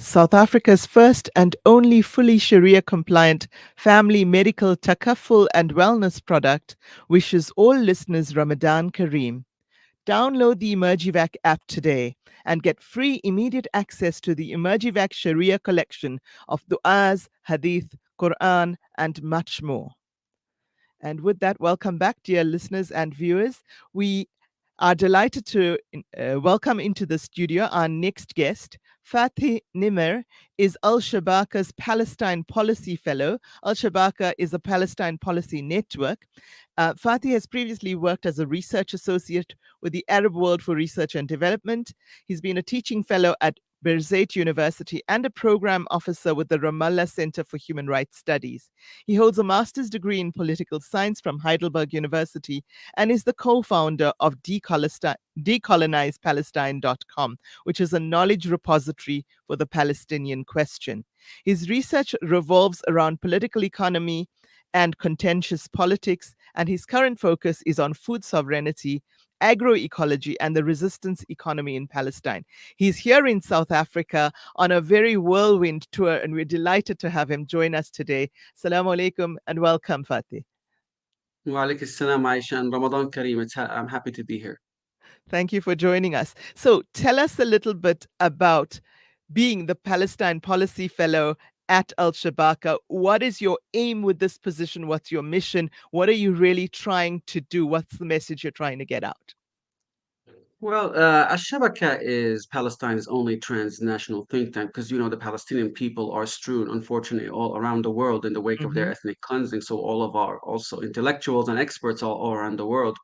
South Africa's first and only fully Sharia-compliant family medical takaful and wellness product, wishes all listeners Ramadan Kareem. Download the Emergivac app today and get free immediate access to the Emergivac Sharia collection of du'as, hadith, Quran, and much more. And with that, welcome back, dear listeners and viewers. We are delighted to welcome into the studio our next guest. Fathi Nimer is Al-Shabaka's Palestine Policy Fellow. Al-Shabaka is a Palestine policy network. Fathi has previously worked as a research associate with the Arab World for Research and Development. He's been a teaching fellow at Birzeit University and a program officer with the Ramallah Center for Human Rights Studies. He holds a master's degree in political science from Heidelberg University and is the co-founder of decolonizepalestine.com, which is a knowledge repository for the Palestinian question. His research revolves around political economy and contentious politics, and his current focus is on food sovereignty, agroecology, and the resistance economy in Palestine. He's here in South Africa on a very whirlwind tour, and we're delighted to have him join us today. Assalamu alaikum and welcome, Fatih. Wa alaikum salam, Aisha, and Ramadan Kareem. I'm happy to be here. Thank you for joining us. So tell us a little bit about being the Palestine Policy Fellow at Al-Shabaka. What is your aim with this position? What's your mission? What are you really trying to do? What's the message you're trying to get out? Well, Al-Shabaka is Palestine's only transnational think tank because, the Palestinian people are strewn, unfortunately, all around the world in the wake of their Mm-hmm. ethnic cleansing. So all of our also intellectuals and experts all around the world.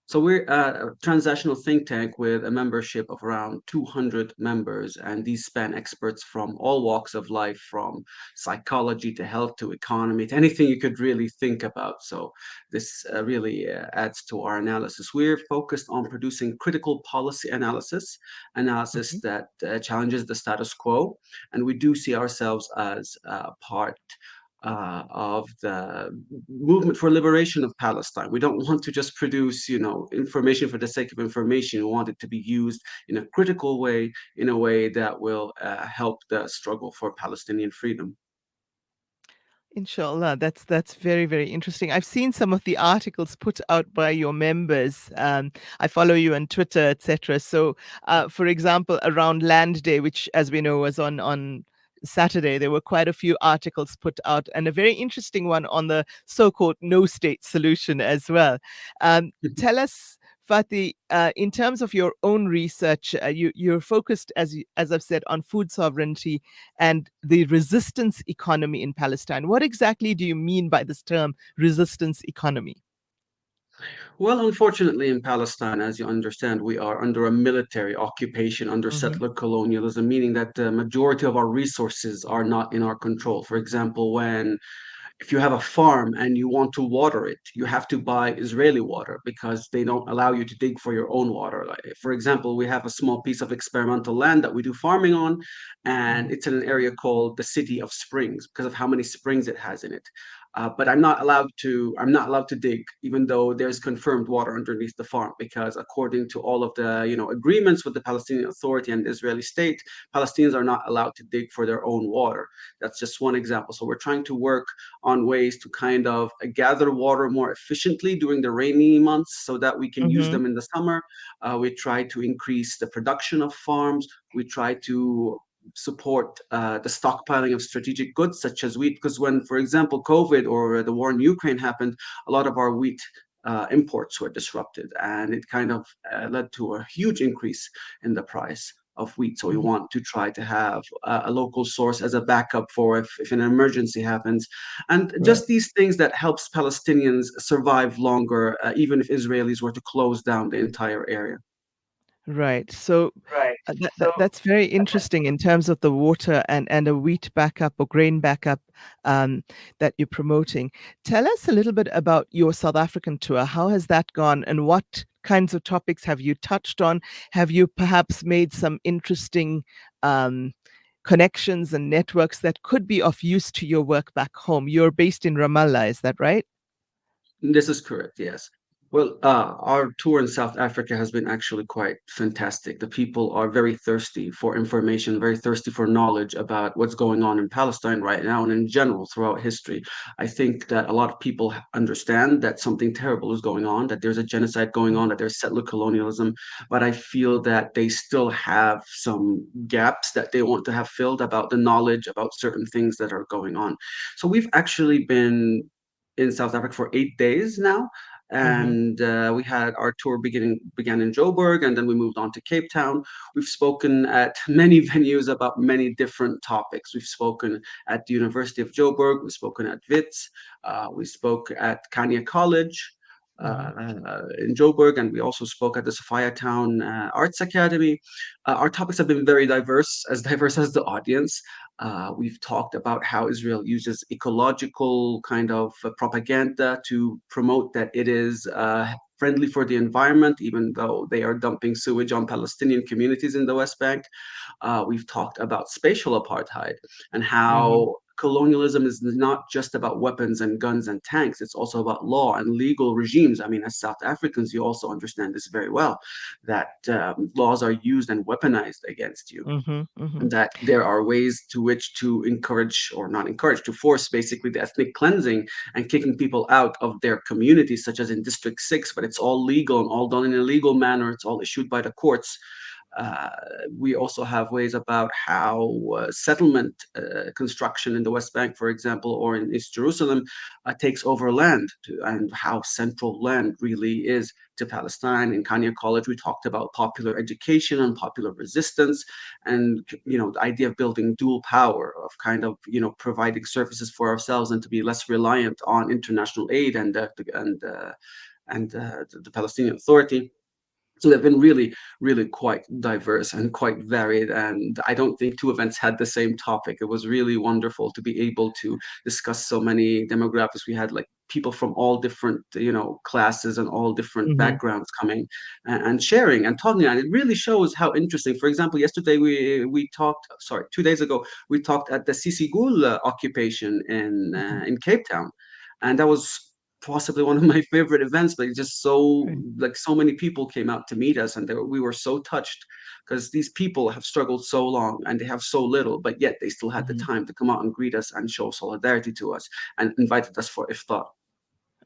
So we're a transnational think tank with a membership of around 200 members, and these span experts from all walks of life, from psychology to health to economy to anything you could really think about. So this really adds to our analysis. We're focused on producing critical policy analysis Mm-hmm. that challenges the status quo, and we do see ourselves as part of the movement for liberation of Palestine. We don't want to just produce, information for the sake of information. We want it to be used in a critical way, in a way that will help the struggle for Palestinian freedom. Inshallah, that's very, very interesting. I've seen some of the articles put out by your members. I follow you on Twitter, etc. So, for example, around Land Day, which, as we know, was on Saturday, there were quite a few articles put out, and a very interesting one on the so-called no state solution as well. Tell us, Fatih, in terms of your own research, you're focused, as I've said, on food sovereignty and the resistance economy in Palestine. What exactly do you mean by this term, resistance economy? Well, unfortunately, in Palestine, as you understand, we are under a military occupation, under Hmm. settler colonialism, meaning that the majority of our resources are not in our control. For example, if you have a farm and you want to water it, you have to buy Israeli water because they don't allow you to dig for your own water. Like, for example, we have a small piece of experimental land that we do farming on, and Hmm. it's in an area called the City of Springs because of how many springs it has in it. But I'm not allowed to dig, even though there's confirmed water underneath the farm, because according to all of the agreements with the Palestinian Authority and the Israeli state, Palestinians are not allowed to dig for their own water. That's just one example. So we're trying to work on ways to kind of gather water more efficiently during the rainy months so that we can use Hmm. them in the summer. We try to increase the production of farms. We try to support the stockpiling of strategic goods such as wheat, because when, for example, COVID or the war in Ukraine happened, a lot of our wheat imports were disrupted, and it kind of led to a huge increase in the price of wheat. So we Hmm. want to try to have a local source as a backup for if an emergency happens, and Right. just these things that helps Palestinians survive longer, even if Israelis were to close down the entire area. Right. So Right. So that's very interesting in terms of the water and a wheat backup or grain backup that you're promoting. Tell us a little bit about your South African tour. How has that gone, and what kinds of topics have you touched on? Have you perhaps made some interesting um, connections and networks that could be of use to your work back home? You're based in Ramallah, is that right? this is correct, yes. Well, our tour in South Africa has been actually quite fantastic. The people are very thirsty for information, very thirsty for knowledge about what's going on in Palestine right now and in general throughout history. I think that a lot of people understand that something terrible is going on, that there's a genocide going on, that there's settler colonialism, but I feel that they still have some gaps that they want to have filled about the knowledge about certain things that are going on. So we've actually been in South Africa for 8 days now, Mm-hmm. and we had our tour began in Joburg, and then we moved on to Cape Town. We've spoken at many venues about many different topics. We've spoken at the University of Joburg, we've spoken at Wits, we spoke at Kanye College. Mm-hmm. In Joburg, and we also spoke at the Sophia Town Arts Academy. Our topics have been very diverse as the audience. We've talked about how Israel uses ecological kind of propaganda to promote that it is friendly for the environment, even though they are dumping sewage on Palestinian communities in the West Bank. We've talked about spatial apartheid and Mm-hmm. how colonialism is not just about weapons and guns and tanks, it's also about law and legal regimes. I mean, as South Africans, you also understand this very well, that laws are used and weaponized against you, Mm-hmm. Mm-hmm. that there are ways to which to encourage or not encourage to force basically the ethnic cleansing and kicking people out of their communities, such as in District 6, but it's all legal and all done in a legal manner, it's all issued by the courts. uh, we also have ways about how settlement construction in the West Bank, for example, or in East Jerusalem, takes over land, and how central land really is to Palestine. In Kanye College, we talked about popular education and popular resistance, and the idea of building dual power, of kind of providing services for ourselves and to be less reliant on international aid and the Palestinian Authority. So they've been really, really quite diverse and quite varied. And I don't think two events had the same topic. It was really wonderful to be able to discuss so many demographics. We had like people from all different, classes and all different Mm-hmm. backgrounds coming and sharing and talking. And it really shows how interesting. For example, yesterday we talked. Sorry, 2 days ago we talked at the Sisi Gul occupation Mm-hmm. in Cape Town, and that was possibly one of my favorite events. But it's just so Great. like so many people came out to meet us, and we were so touched because these people have struggled so long and they have so little, but yet they still had the Mm-hmm. time to come out and greet us and show solidarity to us and invited us for iftar.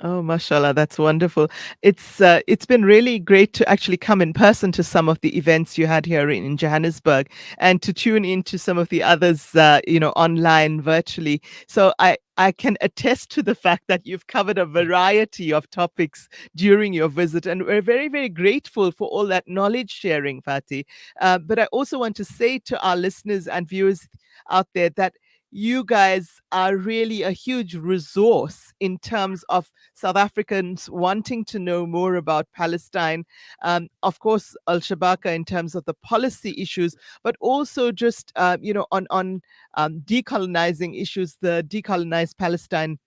Oh, mashallah, that's wonderful. It's been really great to actually come in person to some of the events you had here in Johannesburg, and to tune into some of the others, online virtually. So I can attest to the fact that you've covered a variety of topics during your visit, and we're very, very grateful for all that knowledge sharing, Fatih. But I also want to say to our listeners and viewers out there that you guys are really a huge resource in terms of South Africans wanting to know more about Palestine. Of course, Al-Shabaka in terms of the policy issues, but also just on decolonizing issues. The decolonized Palestine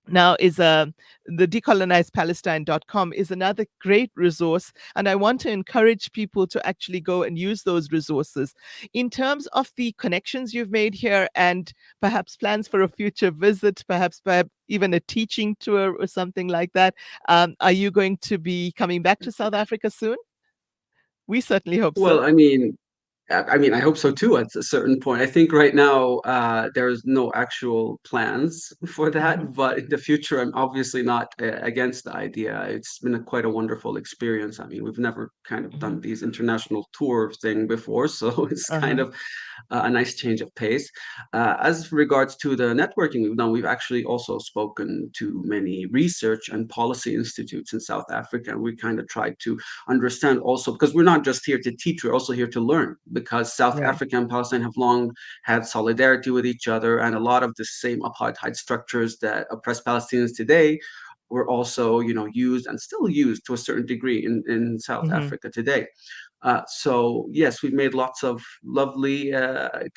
now is the decolonizedpalestine.com is another great resource, and I want to encourage people to actually go and use those resources. In terms of the connections you've made here and perhaps plans for a future visit, perhaps even a teaching tour or something like that, are you going to be coming back to South Africa soon? We certainly hope Well, so. I hope so too at a certain point. I think right now there's no actual plans for Hmm. that, but in the future, I'm obviously not against the idea. It's been quite a wonderful experience. I mean, we've never kind of Hmm. done these international tour thing before, so it's kind Uh-huh. of a nice change of pace. As regards to the networking we've done, we've actually also spoken to many research and policy institutes in South Africa. And we kind of tried to understand also, because we're not just here to teach, we're also here to learn, because South Right. Africa and Palestine have long had solidarity with each other, and a lot of the same apartheid structures that oppress Palestinians today were also, used and still used to a certain degree in South Hmm. Africa today. So yes, we've made lots of lovely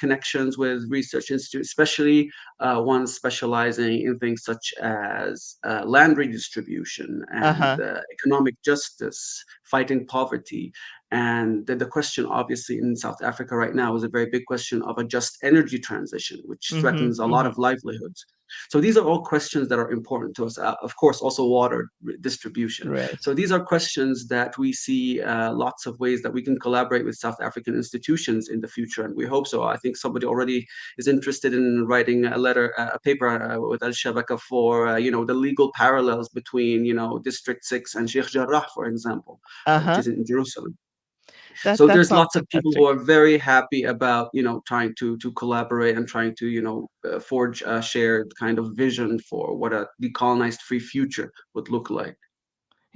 connections with research institutes, especially ones specializing in things such as land redistribution and Uh-huh. economic justice, fighting poverty. And the question, obviously, in South Africa right now is a very big question of a just energy transition, which Hmm. threatens a lot Hmm. of livelihoods. So these are all questions that are important to us. Of course, also water distribution. Right. So these are questions that we see lots of ways that we can collaborate with South African institutions in the future, and we hope so. I think somebody already is interested in writing a letter, a paper with Al-Shabaka for the legal parallels between District 6 and Sheikh Jarrah, for example, which Uh-huh. is in Jerusalem. That So that there's sounds lots of people who fantastic. are very happy about trying to collaborate and trying to forge a shared kind of vision for what a decolonized free future would look like.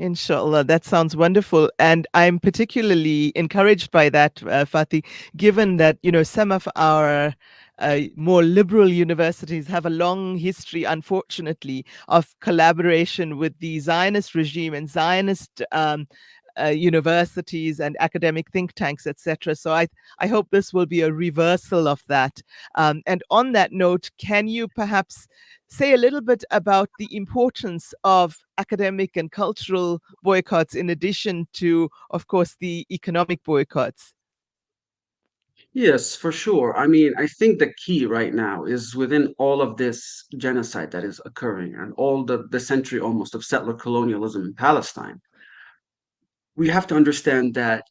Inshallah, that sounds wonderful. And I'm particularly encouraged by that, Fatih, given that, some of our more liberal universities have a long history, unfortunately, of collaboration with the Zionist regime and Zionist universities and academic think tanks, etc. So I hope this will be a reversal of that. And on that note, can you perhaps say a little bit about the importance of academic and cultural boycotts in addition to, of course, the economic boycotts? Yes, for sure. I mean, I think the key right now is within all of this genocide that is occurring and all the century almost of settler colonialism in Palestine. We have to understand that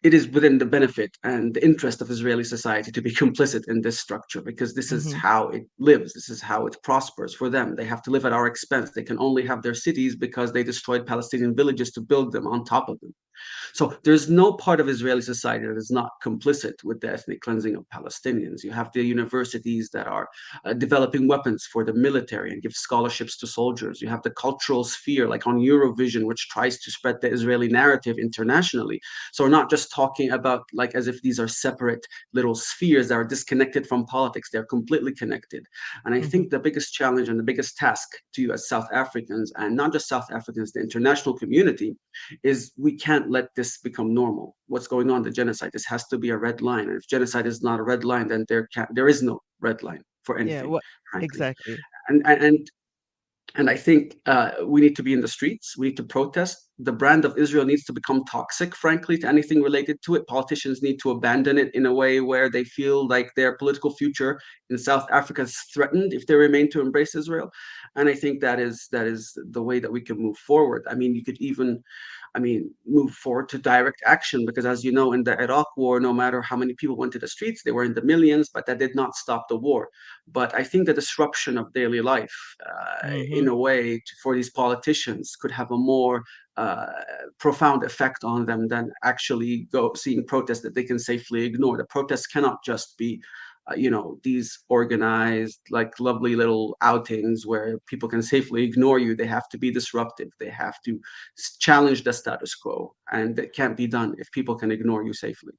it is within the benefit and the interest of Israeli society to be complicit in this structure because this is Hmm. how it lives. This is how it prospers for them. They have to live at our expense. They can only have their cities because they destroyed Palestinian villages to build them on top of them. So there's no part of Israeli society that is not complicit with the ethnic cleansing of Palestinians. You have the universities that are developing weapons for the military and give scholarships to soldiers. You have the cultural sphere, like on Eurovision, which tries to spread the Israeli narrative internationally. So we're not just talking about like as if these are separate little spheres that are disconnected from politics. They're completely connected. And I Hmm. think the biggest challenge and the biggest task to you as South Africans, and not just South Africans, the international community, is we can't let this become normal. What's going on, the genocide, this has to be a red line. And if genocide is not a red line, then there is no red line for Yeah, anything, what frankly. exactly? And and and and I think we need to be in the streets. We need to protest. The brand of Israel needs to become toxic, frankly, to anything related to it. Politicians need to abandon it in a way where they feel like their political future in South Africa is threatened if they remain to embrace Israel. And I think that is the way that we can move forward. I mean, you could even move forward to direct action because, as you know, in the Iraq war, no matter how many people went to the streets, they were in the millions, but that did not stop the war. But I think the disruption of daily life, Hmm. in a way, for these politicians, could have a more uh, profound effect on them than actually go seeing protests that they can safely ignore. The protests cannot just be these organized like lovely little outings where people can safely ignore you. They have to be disruptive. They have to challenge the status quo, and that can't be done if people can ignore you safely.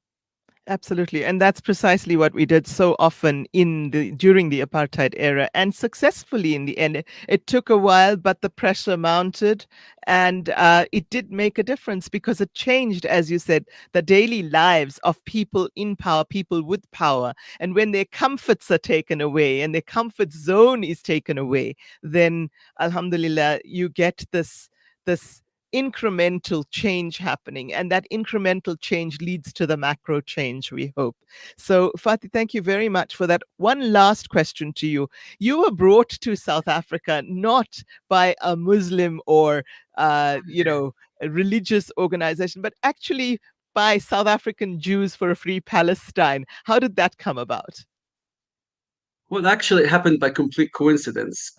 Absolutely. And that's precisely what we did so often during the apartheid era and successfully in the end. It took a while, but the pressure mounted and it did make a difference because it changed, as you said, the daily lives of people in power, people with power. And when their comforts are taken away and their comfort zone is taken away, then Alhamdulillah, you get this incremental change happening, and that incremental change leads to the macro change, we hope. So Fatih, thank you very much for that. One last question to you. You were brought to South Africa not by a Muslim or a religious organization, but actually by South African Jews for a Free Palestine. How did that come about? Well, actually, it happened by complete coincidence.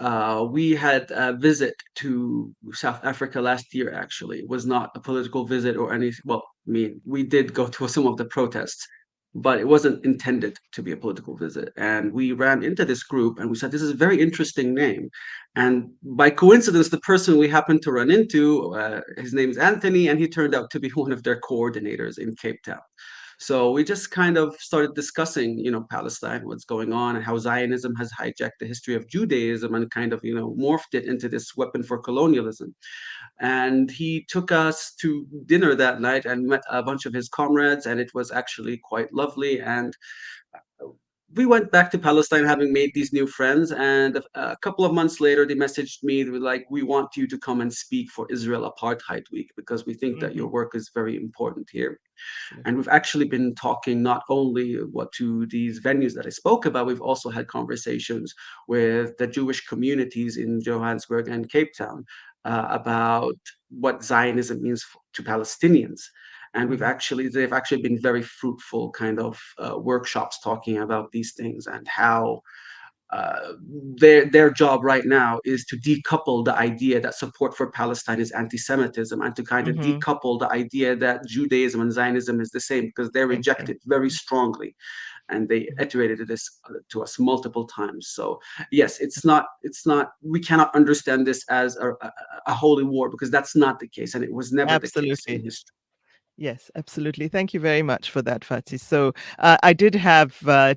We had a visit to South Africa last year, actually. It was not a political visit or any, well, I mean, we did go to some of the protests, but it wasn't intended to be a political visit. And we ran into this group and we said, this is a very interesting name. And by coincidence, the person we happened to run into, his name is Anthony, and he turned out to be one of their coordinators in Cape Town. So we just kind of started discussing, Palestine, what's going on, and how Zionism has hijacked the history of Judaism and kind of, morphed it into this weapon for colonialism. And he took us to dinner that night and met a bunch of his comrades, and it was actually quite lovely. And we went back to Palestine having made these new friends, and a couple of months later, they messaged me. They were like, "We want you to come and speak for Israel Apartheid Week because we think that Hmm. your work is very important here." And Absolutely. we've actually been talking not only what to these venues that I spoke about, we've also had conversations with the Jewish communities in Johannesburg and Cape Town about what Zionism means to Palestinians. And Hmm. they've actually been very fruitful kind of workshops talking about these things and how uh, their job right now is to decouple the idea that support for Palestine is anti-Semitism and to kind of Hmm. decouple the idea that Judaism and Zionism is the same because they Same reject thing. it very strongly and they Mhm. iterated this to us multiple times. So yes, it's not we cannot understand this as a holy war because that's not the case and it was never the case in Absolutely. history. Yes, absolutely. Thank you very much for that, Fatih. So, I did have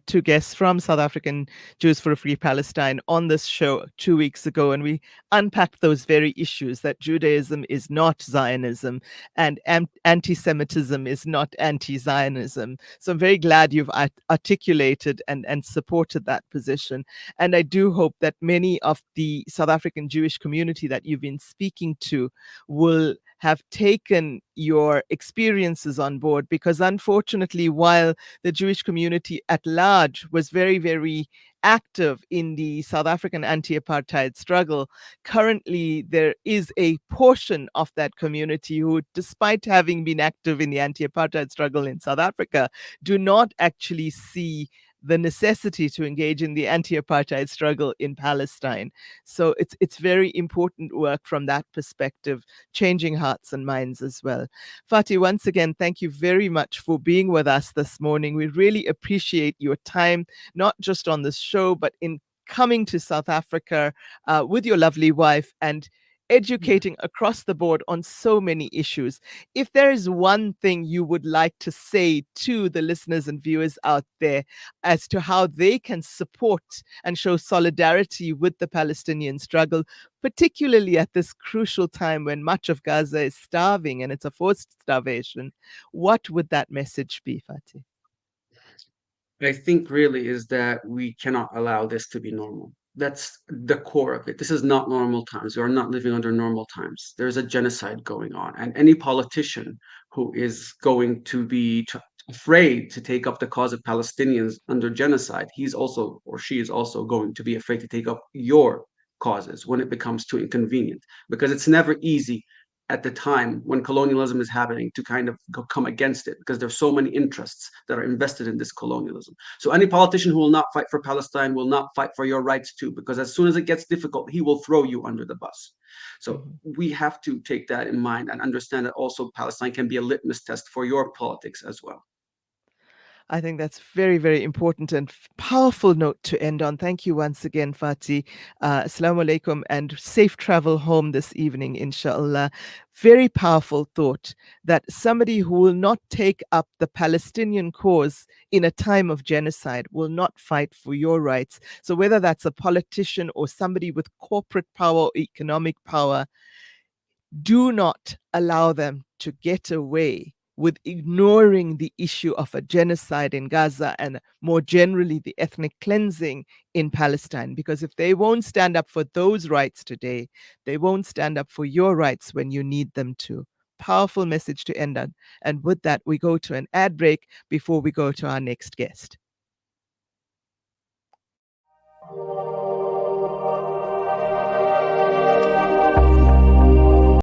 two guests from South African Jews for a Free Palestine on this show 2 weeks ago, and we unpacked those very issues that Judaism is not Zionism and anti Semitism is not anti Zionism. So, I'm very glad you've articulated and supported that position. And I do hope that many of the South African Jewish community that you've been speaking to will have taken your experiences on board because unfortunately while the Jewish community at large was very very active in the South African anti-apartheid struggle, currently there is a portion of that community who, despite having been active in the anti-apartheid struggle in South Africa, do not actually see the necessity to engage in the anti-apartheid struggle in Palestine. So it's very important work from that perspective, changing hearts and minds as well. Fatih, once again, thank you very much for being with us this morning. We really appreciate your time, not just on this show, but in coming to South Africa with your lovely wife and Yeah. educating across the board on so many issues. If there is one thing you would like to say to the listeners and viewers out there as to how they can support and show solidarity with the Palestinian struggle, particularly at this crucial time when much of Gaza is starving and it's a forced starvation, what would that message be, Fatih? I think really is that we cannot allow this to be normal. That's the core of it. This is not normal times. We are not living under normal times. There's a genocide going on. And any politician who is going to be afraid to take up the cause of Palestinians under genocide, he's also or she is also going to be afraid to take up your causes when it becomes too inconvenient. Because it's never easy at the time when colonialism is happening to kind of come against it because there's so many interests that are invested in this colonialism. So any politician who will not fight for Palestine will not fight for your rights too, because as soon as it gets difficult, he will throw you under the bus. So Mhm. we have to take that in mind and understand that also Palestine can be a litmus test for your politics as well. I think that's very, very important and powerful note to end on. Thank you once again, Fatih. Assalamu alaikum and safe travel home this evening, inshallah. Very powerful thought that somebody who will not take up the Palestinian cause in a time of genocide will not fight for your rights. So, whether that's a politician or somebody with corporate power or economic power, do not allow them to get away with ignoring the issue of a genocide in Gaza and more generally the ethnic cleansing in Palestine. Because if they won't stand up for those rights today, they won't stand up for your rights when you need them to. Powerful message to end on. And with that, we go to an ad break before we go to our next guest.